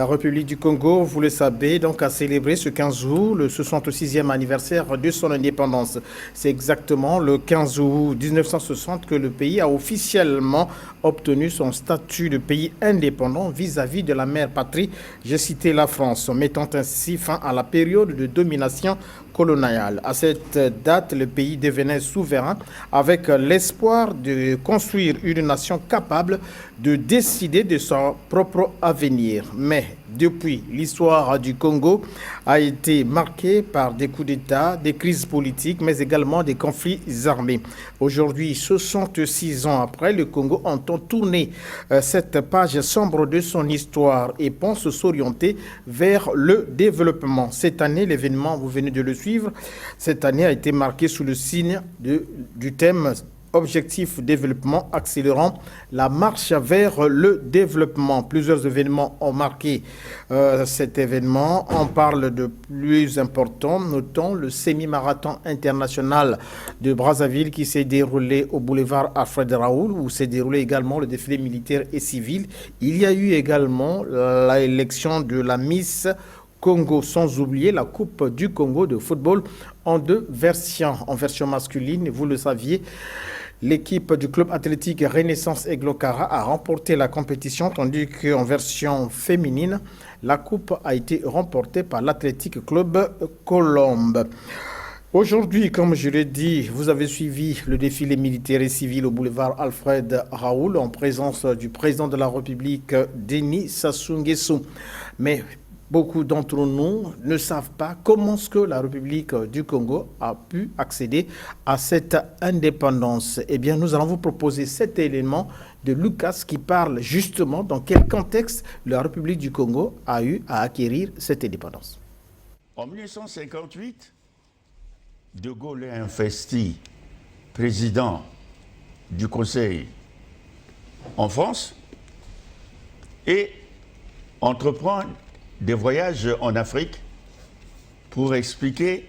La République du Congo, vous le savez, donc a célébré ce 15 août le 66e anniversaire de son indépendance. C'est exactement le 15 août 1960 que le pays a officiellement obtenu son statut de pays indépendant vis-à-vis de la mère patrie, j'ai cité la France, mettant ainsi fin à la période de domination coloniale. À cette date, le pays devenait souverain avec l'espoir de construire une nation capable de décider de son propre avenir. Mais depuis, l'histoire du Congo a été marquée par des coups d'État, des crises politiques, mais également des conflits armés. Aujourd'hui, 66 ans après, le Congo entend tourner cette page sombre de son histoire et pense s'orienter vers le développement. Cette année, l'événement, vous venez de le suivre, cette année a été marquée sous le signe du thème Objectif développement accélérant la marche vers le développement. Plusieurs événements ont marqué cet événement. On parle de plus importants, notons le semi-marathon international de Brazzaville qui s'est déroulé au boulevard Alfred Raoul, où s'est déroulé également le défilé militaire et civil. Il y a eu également l'élection de la Miss Congo, sans oublier la Coupe du Congo de football en deux versions. En version masculine, vous le saviez, l'équipe du club athlétique Renaissance Aigle-Okara a remporté la compétition, tandis qu'en version féminine, la coupe a été remportée par l'Athletic Club Colombe. Aujourd'hui, comme je l'ai dit, vous avez suivi le défilé militaire et civil au boulevard Alfred Raoul en présence du président de la République, Denis Sassou Nguesso. Mais beaucoup d'entre nous ne savent pas comment est-ce que la République du Congo a pu accéder à cette indépendance. Eh bien, nous allons vous proposer cet élément de Lucas qui parle justement dans quel contexte la République du Congo a eu à acquérir cette indépendance. En 1958, De Gaulle est investi président du Conseil en France et entreprend des voyages en Afrique pour expliquer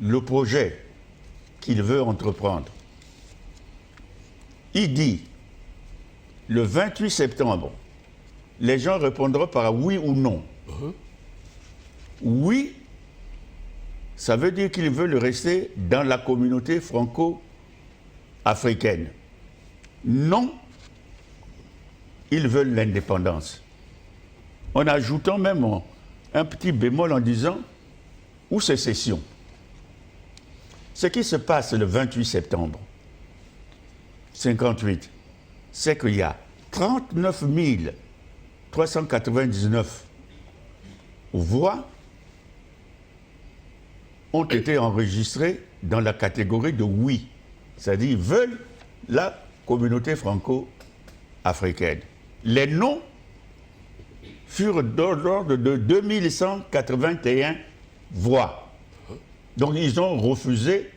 le projet qu'il veut entreprendre. Il dit, le 28 septembre, les gens répondront par oui ou non. Oui, ça veut dire qu'ils veulent rester dans la communauté franco-africaine. Non, ils veulent l'indépendance. En ajoutant même un petit bémol en disant ou sécession. Ce qui se passe le 28 septembre 1958, c'est qu'il y a 39 399 voix ont été enregistrées dans la catégorie de oui, c'est-à-dire veulent la communauté franco-africaine. Les non furent d'ordre de 2181 voix. Donc ils ont refusé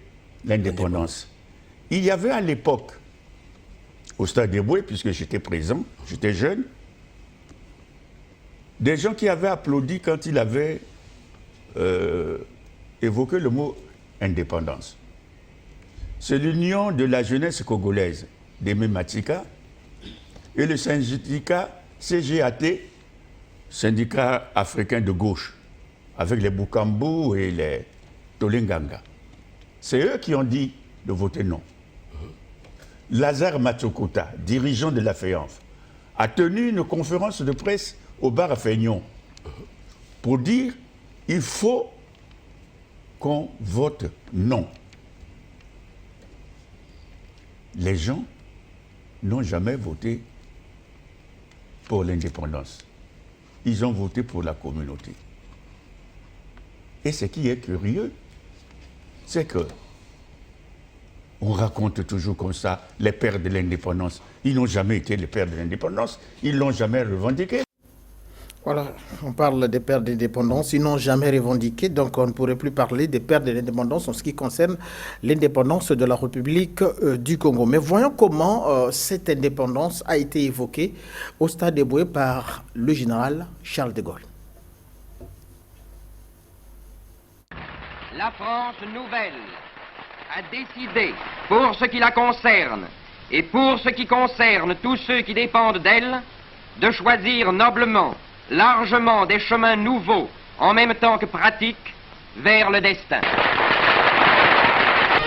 l'indépendance. Il y avait à l'époque, au Stade des Bouées, puisque j'étais présent, j'étais jeune, des gens qui avaient applaudi quand il avait évoqué le mot indépendance. C'est l'Union de la jeunesse congolaise, des Mématika, et le syndicat CGAT, syndicat africain de gauche, avec les Boukambu et les Tolinganga. C'est eux qui ont dit de voter non. Lazare Matsokota, dirigeant de la FEANF, a tenu une conférence de presse au bar Feignon pour dire il faut qu'on vote non. Les gens n'ont jamais voté pour l'indépendance. Ils ont voté pour la communauté. Et ce qui est curieux, c'est que on raconte toujours comme ça les pères de l'indépendance. Ils n'ont jamais été les pères de l'indépendance, ils ne l'ont jamais revendiqué. Voilà, on parle des pères de l'indépendance, ils n'ont jamais revendiqué, donc on ne pourrait plus parler des pères de l'indépendance en ce qui concerne l'indépendance de la République du Congo. Mais voyons comment cette indépendance a été évoquée au Stade des Bouées par le général Charles de Gaulle. La France nouvelle a décidé, pour ce qui la concerne et pour ce qui concerne tous ceux qui dépendent d'elle, de choisir noblement largement des chemins nouveaux, en même temps que pratiques, vers le destin.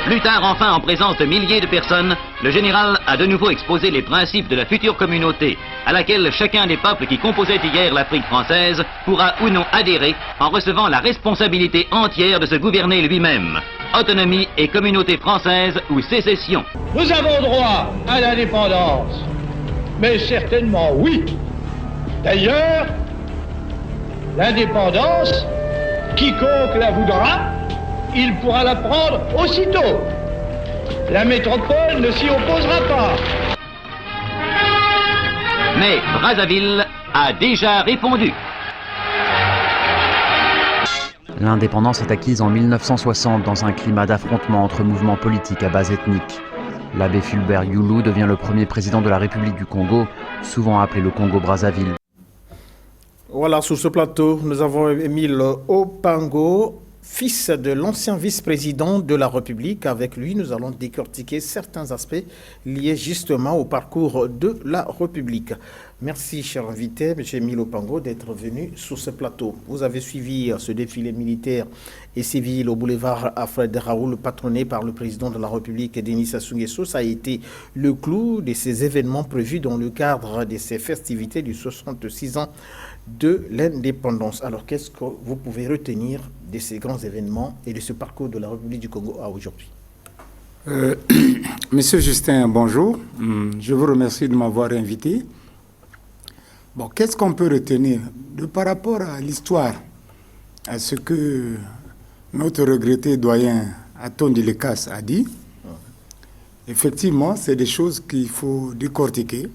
Plus tard, enfin, en présence de milliers de personnes, le général a de nouveau exposé les principes de la future communauté, à laquelle chacun des peuples qui composaient hier l'Afrique française pourra ou non adhérer en recevant la responsabilité entière de se gouverner lui-même. Autonomie et communauté française ou sécession. Nous avons droit à l'indépendance, mais certainement oui. D'ailleurs, l'indépendance, quiconque la voudra, il pourra la prendre aussitôt. La métropole ne s'y opposera pas. Mais Brazzaville a déjà répondu. L'indépendance est acquise en 1960 dans un climat d'affrontement entre mouvements politiques à base ethnique. L'abbé Fulbert Youlou devient le premier président de la République du Congo, souvent appelé le Congo-Brazzaville. Voilà, sur ce plateau, nous avons Émile Opango, fils de l'ancien vice-président de la République. Avec lui, nous allons décortiquer certains aspects liés justement au parcours de la République. Merci, cher invité, M. Émile Opango, d'être venu sur ce plateau. Vous avez suivi ce défilé militaire et civil au boulevard Alfred Raoul, patronné par le président de la République, Denis Sassou Nguesso. Ça a été le clou de ces événements prévus dans le cadre de ces festivités du 66 ans de l'indépendance. Alors, qu'est-ce que vous pouvez retenir de ces grands événements et de ce parcours de la République du Congo à aujourd'hui? Monsieur Justin, bonjour. Je vous remercie de m'avoir invité. Bon, qu'est-ce qu'on peut retenir par rapport à l'histoire, à ce que notre regretté doyen Atondi Lekas a dit? Effectivement, c'est des choses qu'il faut décortiquer.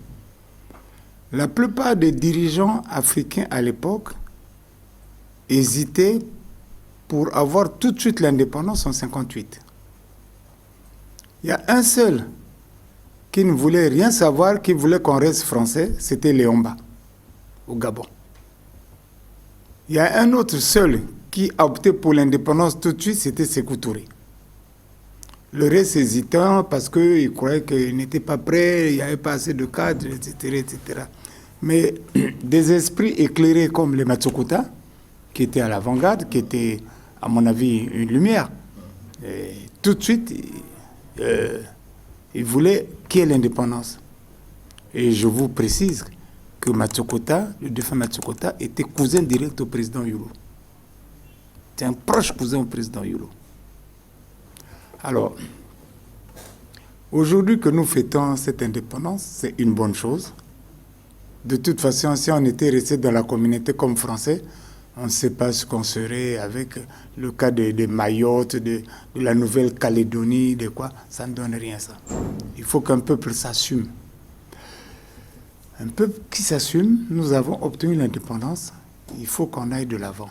La plupart des dirigeants africains à l'époque hésitaient pour avoir tout de suite l'indépendance en 1958. Il y a un seul qui ne voulait rien savoir, qui voulait qu'on reste français, c'était Léomba, au Gabon. Il y a un autre seul qui a opté pour l'indépendance tout de suite, c'était Sékou Touré. Le reste hésitant parce qu'il croyait qu'il n'était pas prêt, il n'y avait pas assez de cadres, etc., etc. Mais des esprits éclairés comme les Matsokota, qui étaient à l'avant-garde, qui étaient, à mon avis, une lumière, et tout de suite, ils voulaient qu'il y ait l'indépendance. Et je vous précise que Matsokota, le défunt Matsokota, était cousin direct au président Youlou. C'est un proche cousin au président Youlou. Alors, aujourd'hui que nous fêtons cette indépendance, c'est une bonne chose. De toute façon, si on était resté dans la communauté comme Français, on ne sait pas ce qu'on serait avec le cas de Mayotte, de la Nouvelle-Calédonie, de quoi. Ça ne donne rien, ça. Il faut qu'un peuple s'assume. Un peuple qui s'assume, nous avons obtenu l'indépendance, il faut qu'on aille de l'avant.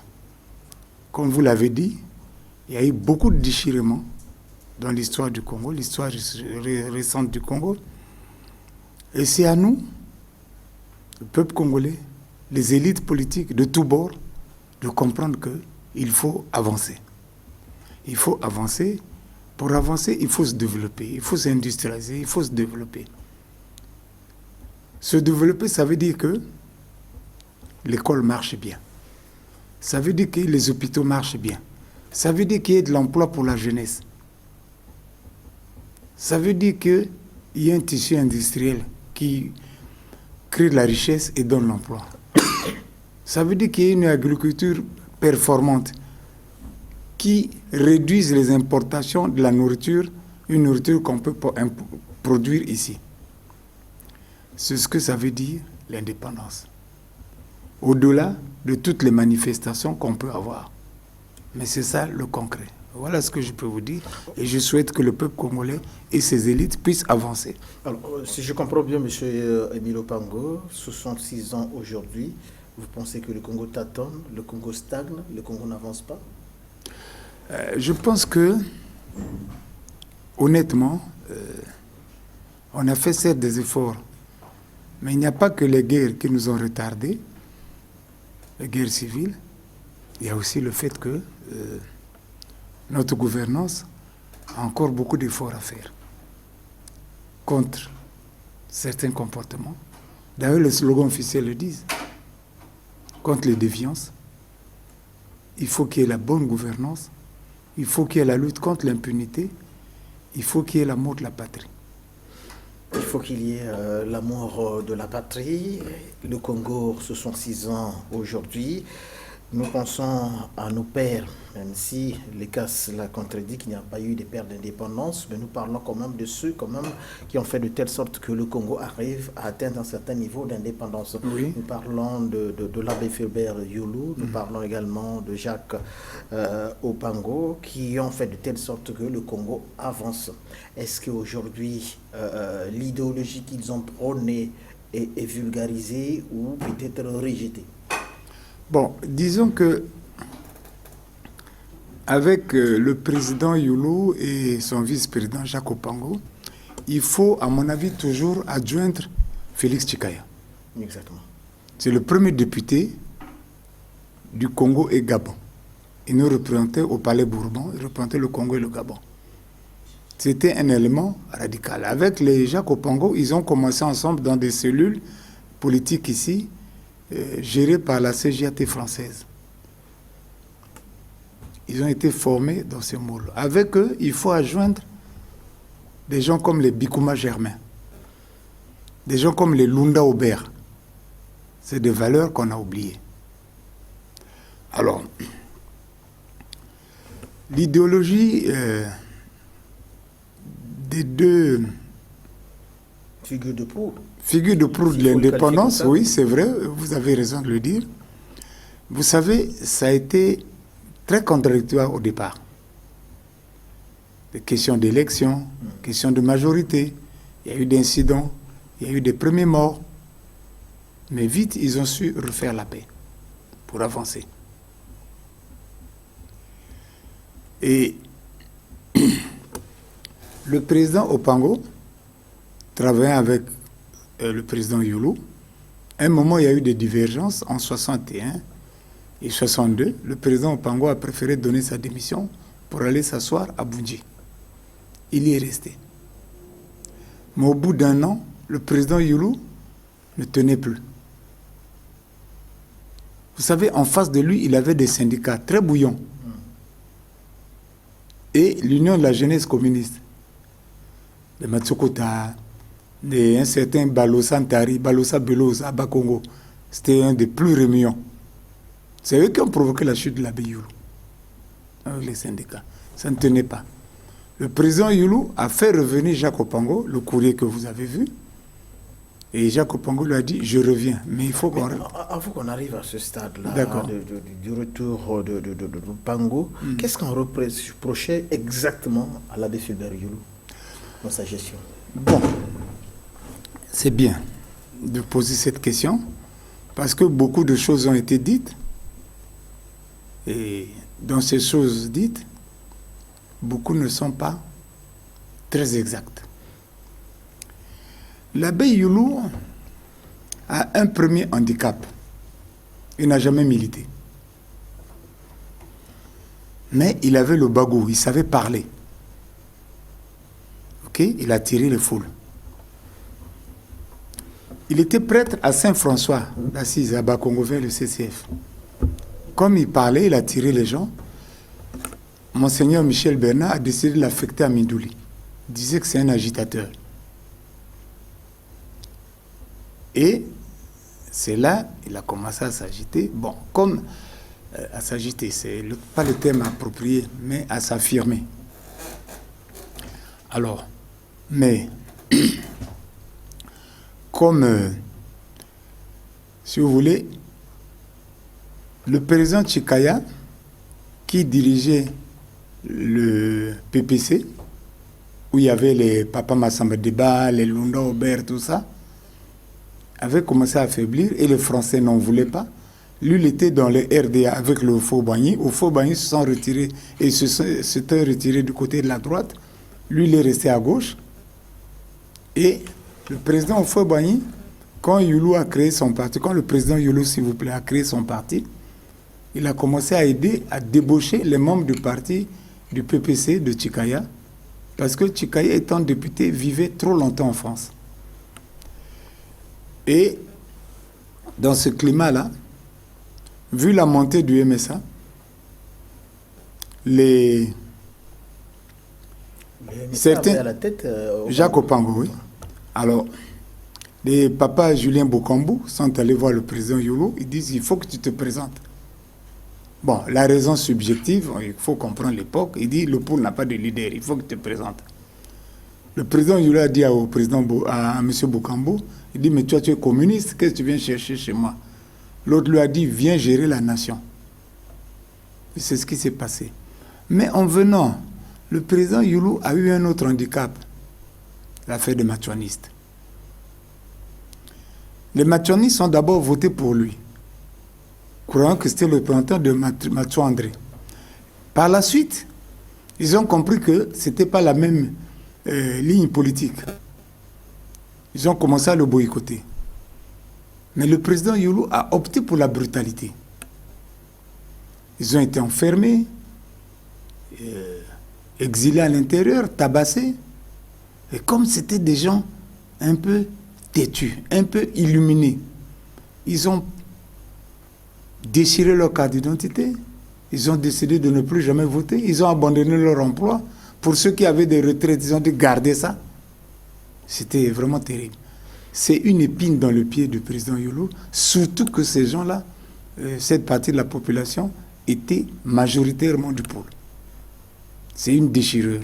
Comme vous l'avez dit, il y a eu beaucoup de déchirements dans l'histoire du Congo, l'histoire récente du Congo. Et c'est à nous, le peuple congolais, les élites politiques de tous bords, de comprendre qu'il faut avancer. Il faut avancer. Pour avancer, il faut se développer, il faut s'industrialiser, il faut se développer. Se développer, ça veut dire que l'école marche bien. Ça veut dire que les hôpitaux marchent bien. Ça veut dire qu'il y ait de l'emploi pour la jeunesse. Ça veut dire qu'il y a un tissu industriel qui crée de la richesse et donne l'emploi. Ça veut dire qu'il y a une agriculture performante qui réduise les importations de la nourriture, une nourriture qu'on peut produire ici. C'est ce que ça veut dire l'indépendance. Au-delà de toutes les manifestations qu'on peut avoir. Mais c'est ça le concret. Voilà ce que je peux vous dire. Et je souhaite que le peuple congolais et ses élites puissent avancer. Alors, si je comprends bien, M. Émile Opango, 66 ans aujourd'hui, vous pensez que le Congo tâtonne, le Congo stagne, le Congo n'avance pas? Je pense que, honnêtement, on a fait certes des efforts, mais il n'y a pas que les guerres qui nous ont retardés, les guerres civiles, il y a aussi le fait que notre gouvernance a encore beaucoup d'efforts à faire contre certains comportements. D'ailleurs, les slogans officiels le disent. contre les déviances. Il faut qu'il y ait la bonne gouvernance. Il faut qu'il y ait la lutte contre l'impunité. Il faut qu'il y ait l'amour de la patrie. Il faut qu'il y ait l'amour de la patrie. Le Congo, ce sont 6 ans aujourd'hui. Nous pensons à nos pères, même si les cas la contredit qu'il n'y a pas eu de pères d'indépendance, mais nous parlons quand même de ceux qui ont fait de telle sorte que le Congo arrive à atteindre un certain niveau d'indépendance. Oui. Nous parlons de l'abbé Fulbert Youlou, nous parlons également de Jacques Opango, qui ont fait de telle sorte que le Congo avance. Est-ce qu'aujourd'hui, l'idéologie qu'ils ont prônée est vulgarisée ou peut-être rejetée? Bon, disons que avec le président Youlou et son vice-président Jacques Opango, il faut, à mon avis, toujours adjoindre Félix Tshikaya. Exactement. C'est le premier député du Congo et Gabon. Il nous représentait au Palais Bourbon, il représentait le Congo et le Gabon. C'était un élément radical. Avec les Jacques Opango, ils ont commencé ensemble dans des cellules politiques ici, gérés par la CGAT française. Ils ont été formés dans ce moule. Avec eux, il faut adjoindre des gens comme les Bikouma Germain, des gens comme les Lunda Aubert. C'est des valeurs qu'on a oubliées. Alors, l'idéologie des deux figures de proue de l'indépendance, oui, c'est vrai, vous avez raison de le dire. Vous savez, ça a été très contradictoire au départ. Des questions d'élection, questions de majorité, il y a eu des incidents, il y a eu des premiers morts. Mais vite, ils ont su refaire la paix pour avancer. Et le président Opango, travaillant avec le président Youlou, à un moment, il y a eu des divergences en 61 et 62. Le président Opango a préféré donner sa démission pour aller s'asseoir à Boundji. Il y est resté. Mais au bout d'un an, le président Youlou ne tenait plus. Vous savez, en face de lui, il avait des syndicats très bouillants. Et l'Union de la jeunesse communiste, de Matsukota, un certain Balosa Ntari, Balosa Belos à Bakongo, c'était un des plus remuants. C'est eux qui ont provoqué la chute de l'abbé Youlou, avec les syndicats. Ça ne tenait pas. Le président Youlou a fait revenir Jacques Opango, le courrier que vous avez vu, et Jacques Opango lui a dit « je reviens ». Mais il faut qu'on... Avant qu'on arrive à ce stade-là, du retour de Opango, qu'est-ce qu'on reprochait exactement à l'abbé Fulbert Youlou dans sa gestion? Bon, c'est bien de poser cette question, parce que beaucoup de choses ont été dites, et dans ces choses dites, beaucoup ne sont pas très exactes. L'abbé Youlou a un premier handicap. Il n'a jamais milité. Mais il avait le bagou, il savait parler. Ok, il a tiré les foules. Il était prêtre à Saint-François d'Assise, à Bakongo, vers le CCF. Comme il parlait, il a tiré les gens. Monseigneur Michel Bernard a décidé de l'affecter à Mindouli. Il disait que c'est un agitateur. Et c'est là qu'il a commencé à s'agiter. Bon, comme à s'agiter, c'est pas le terme approprié, mais à s'affirmer. Alors, mais comme, si vous voulez, le président Tshikaya, qui dirigeait le PPC, où il y avait les Papa Massamba Deba, les Lunda Aubert, tout ça, avait commencé à affaiblir et les Français n'en voulaient pas. Lui, il était dans le RDA avec le Faux-Bagny. Au Faux-Bagny, se sont retirés et s'étaient retirés du côté de la droite. Lui, il est resté à gauche. Et le président au Faux-Bagny, quand Youlou a créé son parti, quand le président Youlou, s'il vous plaît, a créé son parti, il a commencé à aider à débaucher les membres du parti du PPC de Tshikaya, parce que Tshikaya, étant député, vivait trop longtemps en France. Et dans ce climat-là, vu la montée du MSA, certains, à la tête, Jacques Opango, oui. Alors, les papas Julien Bokambou sont allés voir le président Youlou, ils disent il faut que tu te présentes. Bon, la raison subjective, il faut comprendre l'époque, il dit le pôle n'a pas de leader, il faut que tu te présentes. Le président Youlou a dit au président à M. Bokambou, il dit mais toi tu es communiste, qu'est-ce que tu viens chercher chez moi? L'autre lui a dit viens gérer la nation. Et c'est ce qui s'est passé. Mais en venant, le président Youlou a eu un autre handicap, l'affaire des matuanistes. Les matuanistes ont d'abord voté pour lui, croyant que c'était le représentant de Mathieu André. Par la suite, ils ont compris que ce n'était pas la même ligne politique. Ils ont commencé à le boycotter. Mais le président Youlou a opté pour la brutalité. Ils ont été enfermés, exilés à l'intérieur, tabassés. Et comme c'était des gens un peu têtus, un peu illuminés, ils ont déchiré leur carte d'identité, ils ont décidé de ne plus jamais voter, ils ont abandonné leur emploi. Pour ceux qui avaient des retraites, ils ont dû garder ça. C'était vraiment terrible. C'est une épine dans le pied du président Youlou, surtout que ces gens-là, cette partie de la population, était majoritairement du pôle. C'est une déchirure.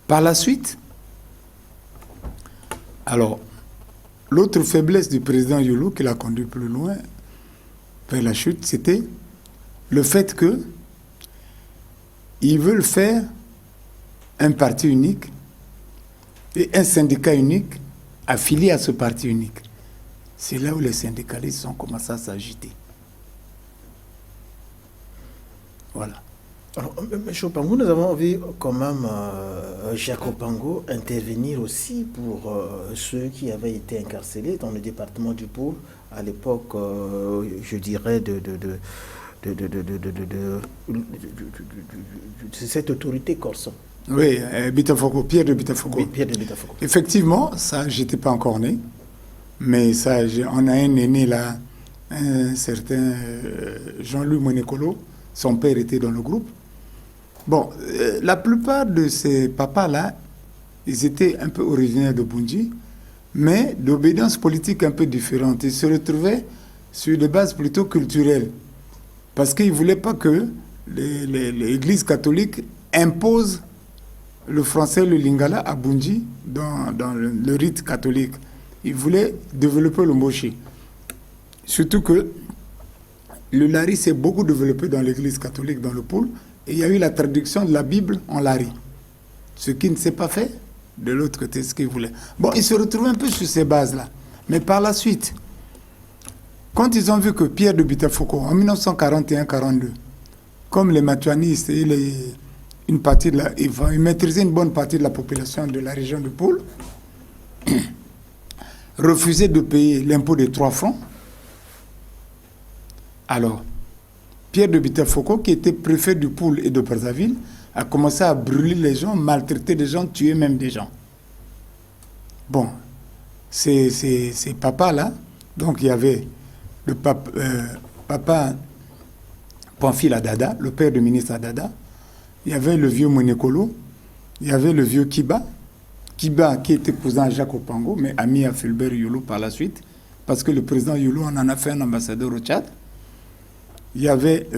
Par la suite, alors, l'autre faiblesse du président Youlou qui l'a conduit plus loin vers la chute, c'était le fait que ils veulent faire un parti unique et un syndicat unique affilié à ce parti unique. C'est là où les syndicalistes ont commencé à s'agiter. Voilà. Alors, M. Opango, nous avons vu quand même Jacques Opango intervenir aussi pour ceux qui avaient été incarcérés dans le département du Pôle à l'époque, je dirais, de cette autorité corse. Oui, Pierre de Bitafoko. Oui, Pierre de Bitafoko. Effectivement, ça, j'étais pas encore né, mais ça, on a un aîné là, un certain Jean-Louis Monekolo, son père était dans le groupe. Bon, la plupart de ces papas-là, ils étaient un peu originaires de Bundji, mais d'obédience politique un peu différente. Ils se retrouvaient sur des bases plutôt culturelles, parce qu'ils ne voulaient pas que l'Église catholique impose le français, le lingala à Bundji dans le rite catholique. Ils voulaient développer le mochi. Surtout que le lari s'est beaucoup développé dans l'Église catholique, dans le pôle, et il y a eu la traduction de la Bible en lari. Ce qui ne s'est pas fait de l'autre côté, ce qu'ils voulaient. Bon, ils se retrouvent un peu sur ces bases-là. Mais par la suite, quand ils ont vu que Pierre de Bitafoko, en 1941-42, comme les matuanistes et ils maîtrisaient une bonne partie de la population de la région de Pôle, refusaient de payer l'impôt des 3 francs, alors, Pierre de Bitafoko, qui était préfet du Pôle et de Brazzaville, a commencé à brûler les gens, maltraiter des gens, tuer même des gens. Bon, ces papas-là, donc il y avait le papa Pamphile Adada, le père du ministre Adada, il y avait le vieux Monekolo, il y avait le vieux Kiba qui était cousin à Jacques Opango, mais ami à Fulbert Youlou par la suite, parce que le président Youlou en a fait un ambassadeur au Tchad. Il y avait...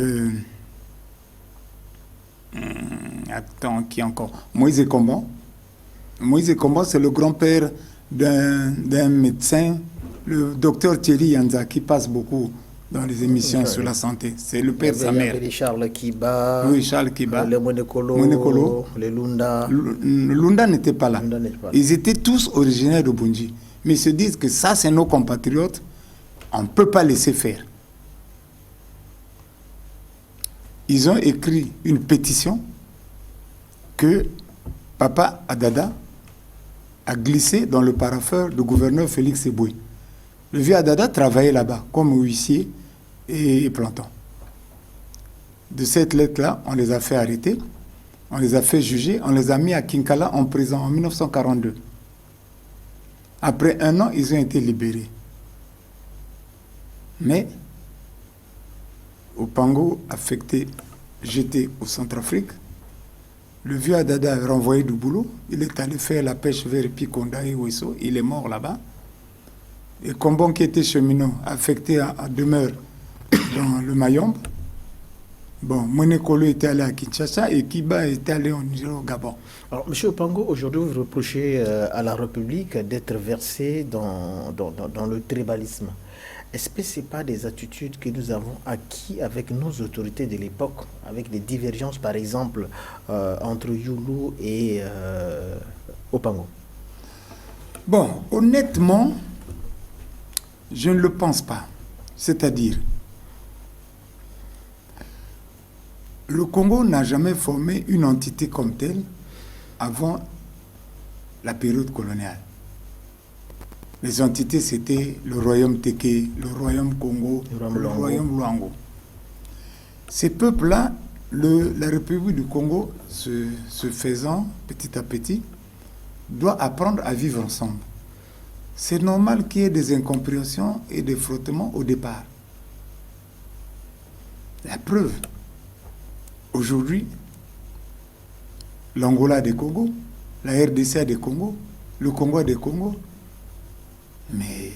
qui encore? Moïse Ekomba. Moïse Ekomba, c'est le grand-père d'un médecin, le docteur Thierry Yanza, qui passe beaucoup dans les émissions sur la santé. C'est le père de sa mère. Charles Kiba. Oui, Charles Kiba. Le Monekolo. Le Lunda. Lunda n'était pas là. Ils étaient tous originaires de Bundji. Mais ils se disent que ça, c'est nos compatriotes. On ne peut pas laisser faire. Ils ont écrit une pétition que Papa Adada a glissée dans le parapheur du gouverneur Félix Eboué. Le vieux Adada travaillait là-bas comme huissier et planton. De cette lettre-là, on les a fait arrêter, on les a fait juger, on les a mis à Kinkala en prison en 1942. Après 1 an, ils ont été libérés. Mais Opango affecté, jeté au Centrafrique. Le vieux Adada est renvoyé du boulot. Il est allé faire la pêche vers Pikonda et Ouesso. Il est mort là-bas. Et Kombon, qui était cheminot, affecté à demeure dans le Mayombe. Bon, Monekolo était allé à Kinshasa et Kiba était allé au Gabon. Alors, M. Opango, aujourd'hui, vous reprochez à la République d'être versée dans le tribalisme. Est-ce que ce n'est pas des attitudes que nous avons acquis avec nos autorités de l'époque, avec des divergences, par exemple, entre Youlou et Opango? Bon, honnêtement, je ne le pense pas. C'est-à-dire, le Congo n'a jamais formé une entité comme telle avant la période coloniale. Les entités, c'était le royaume Téké, le royaume Congo, le royaume Luango. Ces peuples-là, la République du Congo, se faisant petit à petit, doit apprendre à vivre ensemble. C'est normal qu'il y ait des incompréhensions et des frottements au départ. La preuve, aujourd'hui, l'Angola a des Congo, la RDC a des Congo, le Congo a des Congo, mais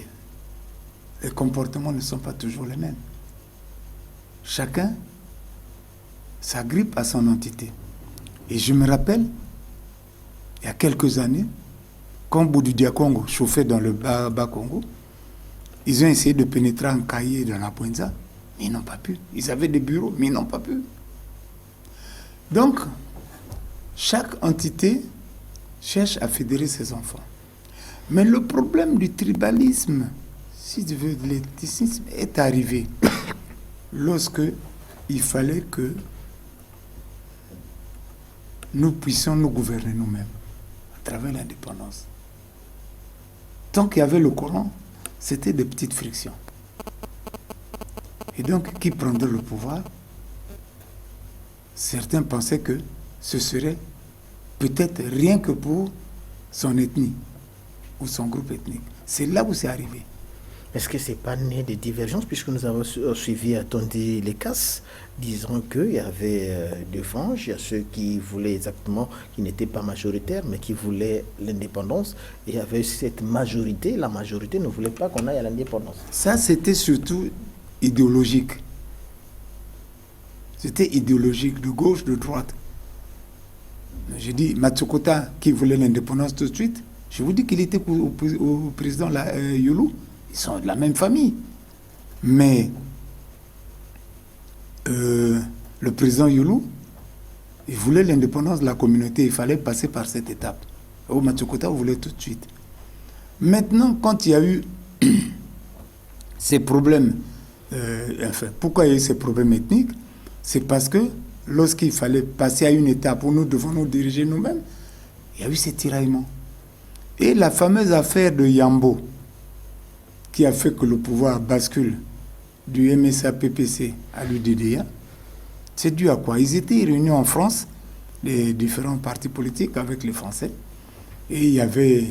les comportements ne sont pas toujours les mêmes. Chacun s'agrippe à son entité. Et je me rappelle, il y a quelques années, quand Boudidia Congo chauffait dans le Bas-Congo, ils ont essayé de pénétrer en Kaye dans la Poinza, mais ils n'ont pas pu. Ils avaient des bureaux, mais ils n'ont pas pu. Donc, chaque entité cherche à fédérer ses enfants. Mais le problème du tribalisme, si tu veux, de l'ethnicisme, est arrivé lorsque il fallait que nous puissions nous gouverner nous-mêmes à travers l'indépendance. Tant qu'il y avait le Coran, c'était des petites frictions. Et donc, qui prendrait le pouvoir? Certains pensaient que ce serait peut-être rien que pour son ethnie ou son groupe ethnique. C'est là où c'est arrivé. Est-ce que ce n'est pas né de divergences, puisque nous avons suivi attendu les casses, disant qu'il y avait deux franges, il y a ceux qui voulaient exactement, qui n'étaient pas majoritaires, mais qui voulaient l'indépendance, et il y avait cette majorité, la majorité ne voulait pas qu'on aille à l'indépendance. Ça, c'était surtout idéologique. C'était idéologique, de gauche, de droite. J'ai dit, Matsukota, qui voulait l'indépendance tout de suite, je vous dis qu'il était au président Youlou. Ils sont de la même famille. Mais le président Youlou, il voulait l'indépendance de la communauté. Il fallait passer par cette étape. Au Matsukota, vous voulez tout de suite. Maintenant, quand il y a eu ces problèmes, pourquoi il y a eu ces problèmes ethniques? C'est parce que lorsqu'il fallait passer à une étape où nous devons nous diriger nous-mêmes, il y a eu ces tiraillements. Et la fameuse affaire de Yambo, qui a fait que le pouvoir bascule du MSA-PPC à l'UDDA, c'est dû à quoi? Ils étaient réunis en France, les différents partis politiques avec les Français, et il y avait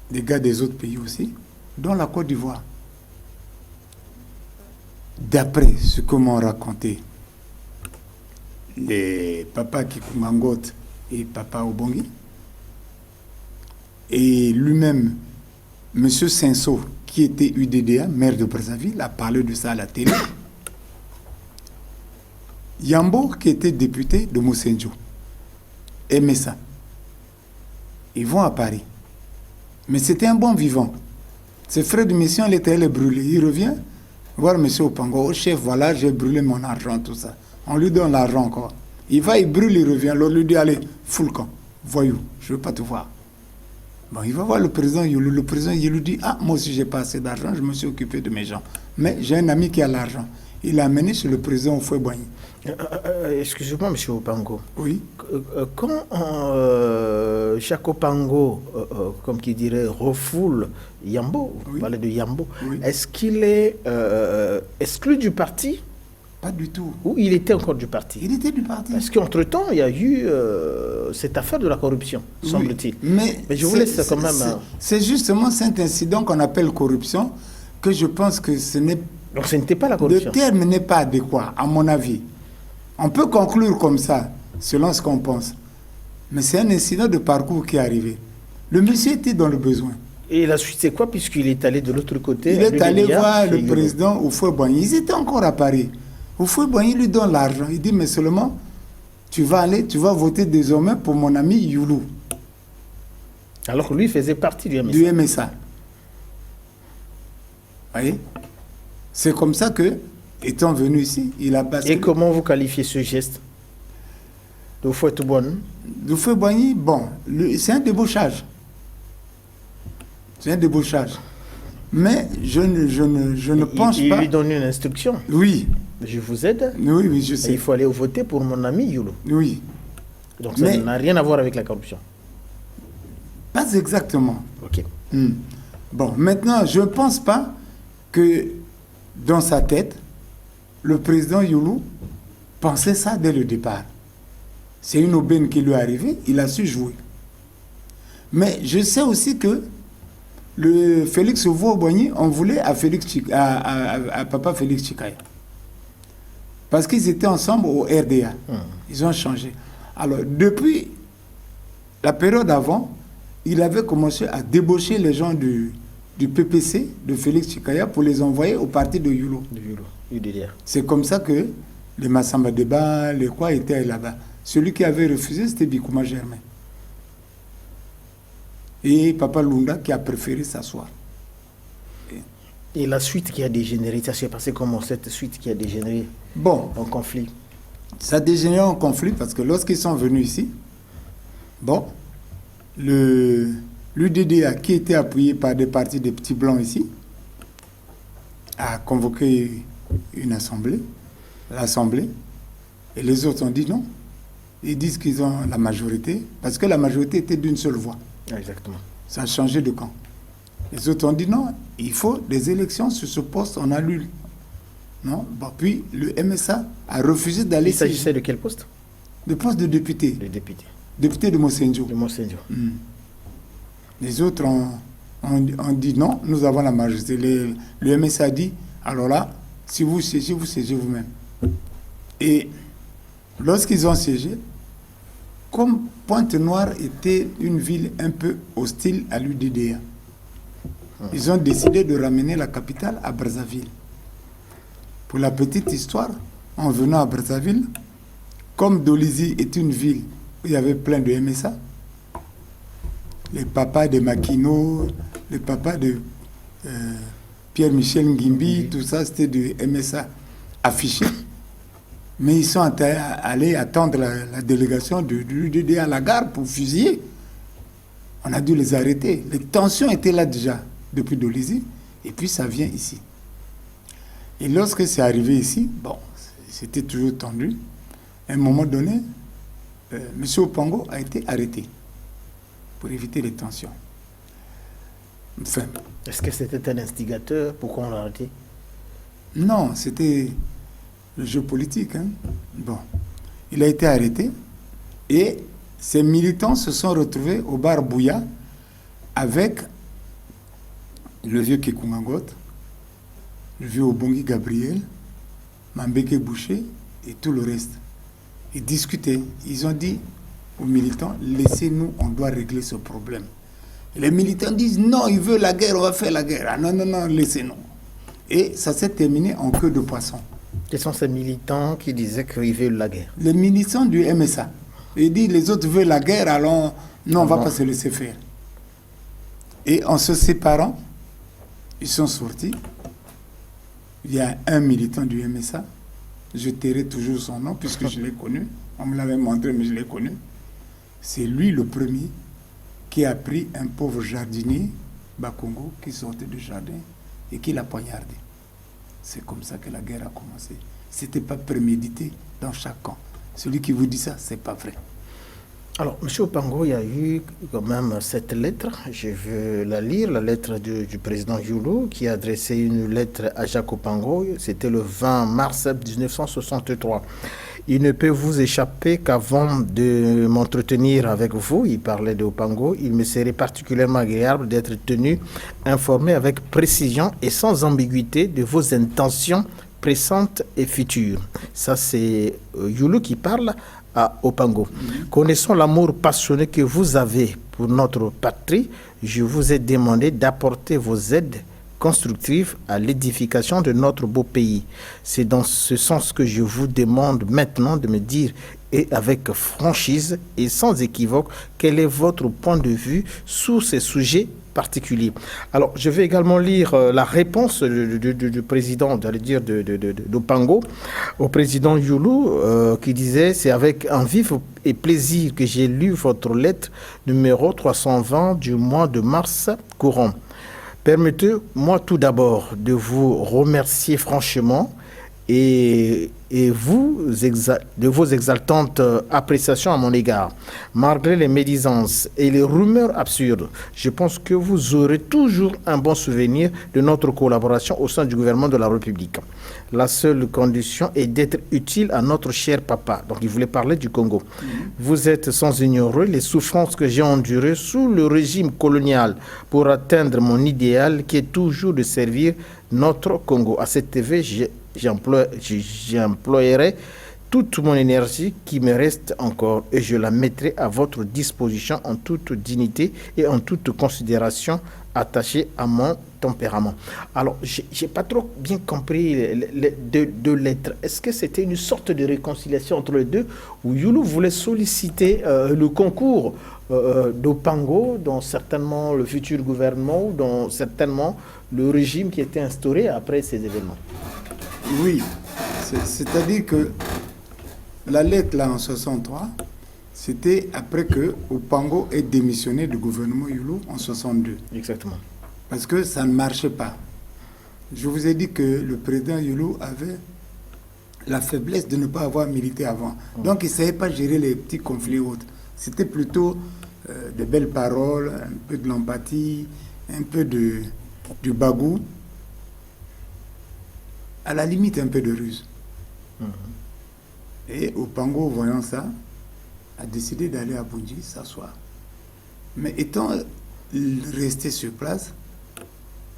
des gars des autres pays aussi, dont la Côte d'Ivoire. D'après ce que m'ont raconté les papas Kikumangot et papa Obongi, et lui-même, M. Senso, qui était UDDA, maire de Brazzaville, a parlé de ça à la télé. Yambo, qui était député de Moussenjo, aimait ça. Ils vont à Paris. Mais c'était un bon vivant. Ses frais de mission, il était allé brûler. Il revient voir M. Opango. Oh, chef, voilà, j'ai brûlé mon argent, tout ça. On lui donne l'argent encore. Il va, il brûle, il revient. Alors, lui dit, allez, fous le camp. Voyou, je ne veux pas te voir. Bon, il va voir le président Youlou. Le président Youlou dit, ah, moi aussi, j'ai pas assez d'argent, je me suis occupé de mes gens. Mais j'ai un ami qui a l'argent. Il l'a amené chez le président Houphouët-Boigny. Excusez-moi, M. Opango. Oui. Quand chaque Opango, comme qui dirait, refoule Yambo, vous parlez de Yambo, oui. Est-ce qu'il est exclu du parti? Pas du tout. Ou il était encore du parti? Il était du parti. Parce qu'entre-temps, il y a eu cette affaire de la corruption, semble-t-il. Mais je vous laisse quand même... C'est justement cet incident qu'on appelle corruption que je pense que ce n'est Donc ce n'était pas la Le corruption. terme n'est pas adéquat, à mon avis. On peut conclure comme ça, selon ce qu'on pense. Mais c'est un incident de parcours qui est arrivé. Le monsieur était dans le besoin. Et la suite, c'est quoi, puisqu'il est allé de l'autre côté? Il est allé Ludedia, voir le chez président Houphouët-Boigny. Ils étaient encore à Paris. Houphouët-Boigny lui donne l'argent. Il dit, mais seulement, tu vas voter désormais pour mon ami Youlou, Alors que lui faisait partie du MSA. du MSA. Vous voyez? C'est comme ça que, étant venu ici, il a passé... Et comment vous qualifiez ce geste de Houphouët-Boigny? Houphouët-Boigny, bon, c'est un débauchage. C'est un débauchage. Mais je ne pense il pas... lui donne une instruction. Oui, Je vous aide. oui, je Et sais. il faut aller voter pour mon ami Youlou. Oui. Donc ça Mais- n'a rien à voir avec la corruption. Pas exactement. Ok. Bon, maintenant, je ne pense pas que dans sa tête, le président Youlou pensait ça dès le départ. C'est une aubaine qui lui est arrivée, il a su jouer. Mais je sais aussi que le Félix Houphouët-Boigny, on voulait à papa Félix Tchikaya. Parce qu'ils étaient ensemble au RDA. Ils ont changé. Alors, depuis la période avant, il avait commencé à débaucher les gens du PPC, de Félix Tchikaya, pour les envoyer au parti de Youlou. De Youlou, UDDR. C'est comme ça que les Massamba Deba, les quoi étaient là-bas. Celui qui avait refusé, c'était Bikouma Germain. Et Papa Lunda qui a préféré s'asseoir. Et la suite qui a dégénéré, ça s'est passé comment, cette suite qui a dégénéré Bon, en conflit? ça a dégénéré en conflit parce que lorsqu'ils sont venus ici, bon, l'UDDA qui était appuyé par des partis des petits blancs ici, a convoqué une assemblée, l'assemblée, et les autres ont dit non. Ils disent qu'ils ont la majorité, parce que la majorité était d'une seule voix. Exactement. Ça a changé de camp. Les autres ont dit non, il faut des élections sur ce poste, on annule. Non, bon, puis le MSA a refusé d'aller Il s'agissait de quel poste? le poste de député, Le député. député de Mossenjo. De Monseigneur. Les autres ont dit non, nous avons la majorité. Le MSA a dit, alors là, si vous siégez vous-même. Et lorsqu'ils ont siégé, comme Pointe-Noire était une ville un peu hostile à l'UDDA, ils ont décidé de ramener la capitale à Brazzaville. Pour la petite histoire, en venant à Brazzaville, comme Dolisie est une ville où il y avait plein de MSA, les papas de Makino, les papas de Pierre-Michel Ngimbi, tout ça, c'était du MSA affiché. Mais ils sont allés attendre la délégation de l'UDD à la gare pour fusiller. On a dû les arrêter. Les tensions étaient là déjà, depuis Dolisie, et puis ça vient ici. Et lorsque c'est arrivé ici, bon, c'était toujours tendu. À un moment donné, M. Opango a été arrêté pour éviter les tensions. Enfin, Est-ce que c'était un instigateur? Pourquoi on l'a arrêté? non, c'était le jeu politique. Hein. Bon, il a été arrêté et ses militants se sont retrouvés au bar Bouya avec le vieux Kekungangot, le vieux Obongi Gabriel, Mambeke Boucher et tout le reste. Ils discutaient. Ils ont dit aux militants, laissez-nous, on doit régler ce problème. Et les militants disent, non, il veut la guerre, on va faire la guerre. Ah, non, non, non, laissez-nous. Et ça s'est terminé en queue de poisson. Quels sont ces militants qui disaient qu'ils veulent la guerre? Les militants du MSA. Ils disent, les autres veulent la guerre, alors non, on ne va pas se laisser faire. Et en se séparant, ils sont sortis. Il y a un militant du MSA, je tairai toujours son nom puisque je l'ai connu. On me l'avait montré, mais je l'ai connu. C'est lui le premier qui a pris un pauvre jardinier, Bakongo, qui sortait du jardin et qui l'a poignardé. C'est comme ça que la guerre a commencé. Ce n'était pas prémédité dans chaque camp. Celui qui vous dit ça, ce n'est pas vrai. Alors, M. Opango, il y a eu quand même cette lettre, je veux la lire, la lettre du président Youlou, qui a adressé une lettre à Jacques Opango, c'était le 20 mars 1963. Il ne peut vous échapper qu'avant de m'entretenir avec vous, il parlait de Opango, il me serait particulièrement agréable d'être tenu informé avec précision et sans ambiguïté de vos intentions présentes et futures. Ça, c'est Youlou qui parle à Opango. Connaissant l'amour passionné que vous avez pour notre patrie, je vous ai demandé d'apporter vos aides constructives à l'édification de notre beau pays. C'est dans ce sens que je vous demande maintenant de me dire, et avec franchise et sans équivoque, quel est votre point de vue sur ces sujets particulier. Alors, je vais également lire la réponse du président, j'allais dire, d'Opango, au président Youlou, qui disait « C'est avec un vif et plaisir que j'ai lu votre lettre numéro 320 du mois de mars courant. Permettez-moi tout d'abord de vous remercier franchement et de vos exaltantes appréciations à mon égard. Malgré les médisances et les rumeurs absurdes, je pense que vous aurez toujours un bon souvenir de notre collaboration au sein du gouvernement de la République. La seule condition est d'être utile à notre cher papa. Donc il voulait parler du Congo. Vous êtes sans ignorer les souffrances que j'ai endurées sous le régime colonial pour atteindre mon idéal qui est toujours de servir notre Congo. À cette TV, j'emploierai toute mon énergie qui me reste encore et je la mettrai à votre disposition en toute dignité et en toute considération attachée à mon tempérament. Alors, j'ai pas trop bien compris les deux lettres. Est-ce que c'était une sorte de réconciliation entre les deux ou Youlou voulait solliciter le concours d'Opango dans certainement le futur gouvernement ou dans certainement le régime qui était instauré après ces événements? Oui, c'est-à-dire que la lettre là en 63, c'était après que Opango ait démissionné du gouvernement Youlou en 62. Exactement. Parce que ça ne marchait pas. Je vous ai dit que le président Youlou avait la faiblesse de ne pas avoir milité avant. Donc il ne savait pas gérer les petits conflits autres. C'était plutôt de belles paroles, un peu de l'empathie, un peu du bagou. À la limite, un peu de ruse. Et Opango, voyant ça, a décidé d'aller à Bunji s'asseoir. Mais étant resté sur place,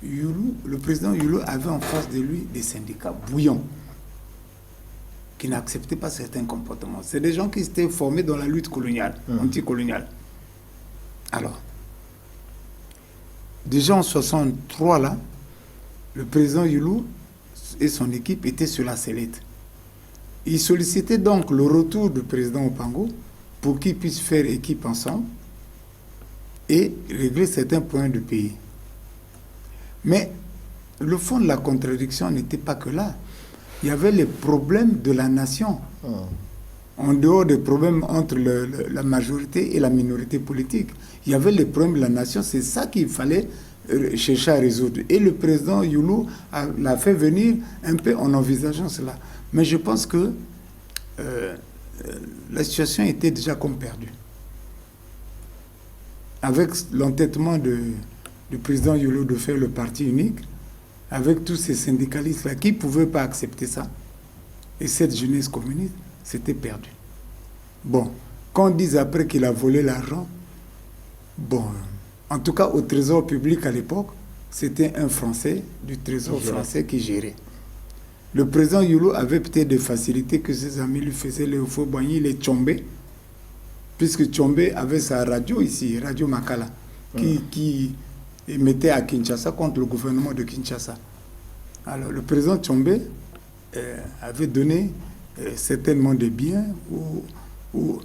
le président Youlou avait en face de lui des syndicats bouillants qui n'acceptaient pas certains comportements. C'est des gens qui s'étaient formés dans la lutte coloniale, anticoloniale. Alors, déjà en 63, là, le président Youlou et son équipe étaient sur la sellette. Il sollicitait donc le retour du président Opango pour qu'il puisse faire équipe ensemble et régler certains points du pays. Mais le fond de la contradiction n'était pas que là. Il y avait les problèmes de la nation. En dehors des problèmes entre la majorité et la minorité politique. Il y avait les problèmes de la nation. C'est ça qu'il fallait chercher à résoudre. Et le président Youlou l'a fait venir un peu en envisageant cela. Mais je pense que la situation était déjà comme perdue. Avec l'entêtement du président Youlou de faire le parti unique, avec tous ces syndicalistes-là qui ne pouvaient pas accepter ça, et cette jeunesse communiste, c'était perdu. Bon, qu'on dise après qu'il a volé l'argent, bon, en tout cas au Trésor public à l'époque, c'était un Français du Trésor français qui gérait. Le président Youlou avait peut-être des facilités que ses amis lui faisaient, les Faux-Boigny, les Tchombé, puisque Tchombé avait sa radio ici, Radio Makala, qui émettait à Kinshasa contre le gouvernement de Kinshasa. Alors le président Tchombé avait donné certainement des biens au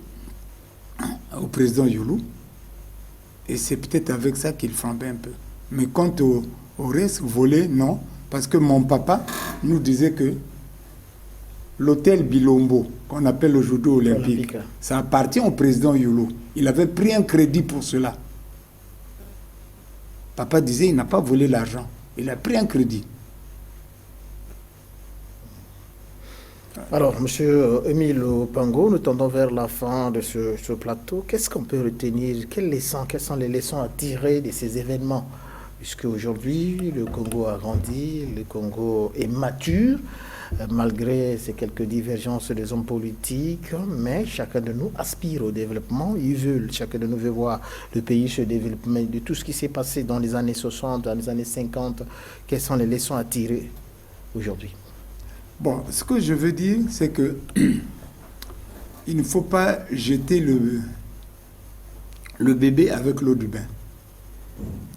président Youlou, et c'est peut-être avec ça qu'il flambait un peu. Mais quant au reste, volé, non. Parce que mon papa nous disait que l'hôtel Bilombo, qu'on appelle aujourd'hui Olympique, ça appartient au président Youlou. Il avait pris un crédit pour cela. Papa disait qu'il n'a pas volé l'argent. Il a pris un crédit. Alors, M. Émile Opango, nous tendons vers la fin de ce plateau. Qu'est-ce qu'on peut retenir? Quelles sont les leçons à tirer de ces événements? Puisque aujourd'hui, le Congo a grandi, le Congo est mature, malgré ces quelques divergences des hommes politiques, mais chacun de nous aspire au développement. Chacun de nous veut voir le pays se développer. Mais de tout ce qui s'est passé dans les années 60, dans les années 50, quelles sont les leçons à tirer aujourd'hui? Bon, ce que je veux dire, c'est que il ne faut pas jeter le bébé avec l'eau du bain.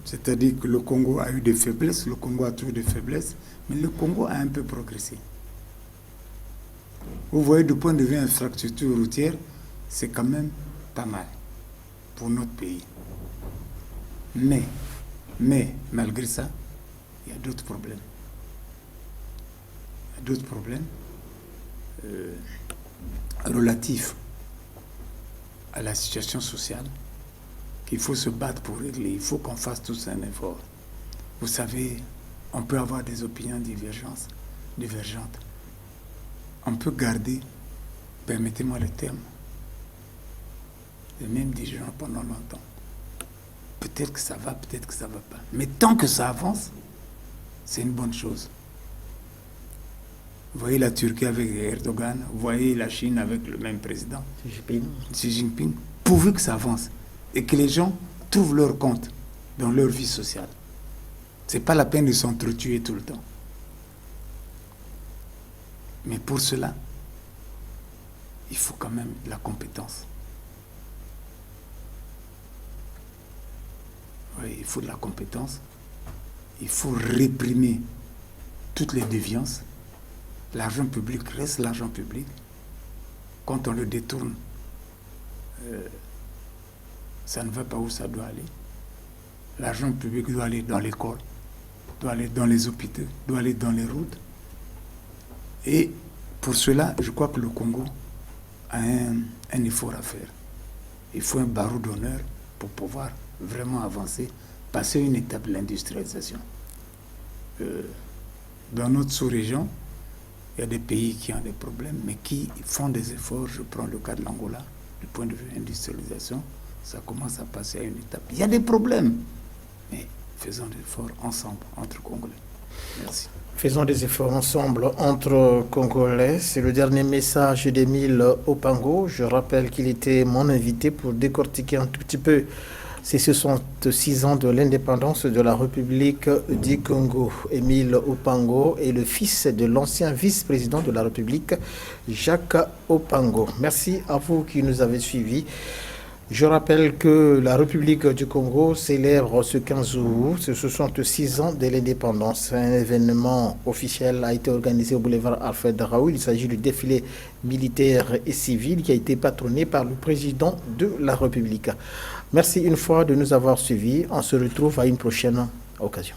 C'est-à-dire que le Congo a eu des faiblesses, le Congo a toujours des faiblesses, mais le Congo a un peu progressé. Vous voyez, du point de vue infrastructure routière, c'est quand même pas mal pour notre pays. Mais malgré ça, il y a d'autres problèmes. D'autres problèmes relatifs à la situation sociale qu'il faut se battre pour régler. Il faut qu'on fasse tous un effort. Vous savez, on peut avoir des opinions divergentes. On peut garder, permettez-moi le terme, les mêmes dirigeants pendant longtemps. Peut-être que ça va, peut-être que ça ne va pas. Mais tant que ça avance, c'est une bonne chose. Vous voyez la Turquie avec Erdogan, vous voyez la Chine avec le même président, Xi Jinping, pourvu que ça avance et que les gens trouvent leur compte dans leur vie sociale. Ce n'est pas la peine de s'entretuer tout le temps. Mais pour cela, il faut quand même de la compétence. Oui, il faut de la compétence. Il faut réprimer toutes les déviances. L'argent public reste l'argent public. Quand on le détourne, ça ne va pas où ça doit aller. L'argent public doit aller dans l'école, doit aller dans les hôpitaux, doit aller dans les routes. Et pour cela, je crois que le Congo a un effort à faire. Il faut un barreau d'honneur pour pouvoir vraiment avancer, passer une étape de l'industrialisation. Dans notre sous-région, il y a des pays qui ont des problèmes, mais qui font des efforts. Je prends le cas de l'Angola, du point de vue industrialisation, ça commence à passer à une étape. Il y a des problèmes, mais faisons des efforts ensemble, entre Congolais. Merci. Faisons des efforts ensemble entre Congolais. C'est le dernier message d'Émile Opango. Je rappelle qu'il était mon invité pour décortiquer un tout petit peu ces 66 ans de l'indépendance de la République du Congo. Émile Opango est le fils de l'ancien vice-président de la République, Jacques Opango. Merci à vous qui nous avez suivis. Je rappelle que la République du Congo célèbre ce 15 août, ce 66 ans de l'indépendance. Un événement officiel a été organisé au boulevard Alfred Raoul. Il s'agit du défilé militaire et civil qui a été patronné par le président de la République. Merci une fois de nous avoir suivis. On se retrouve à une prochaine occasion.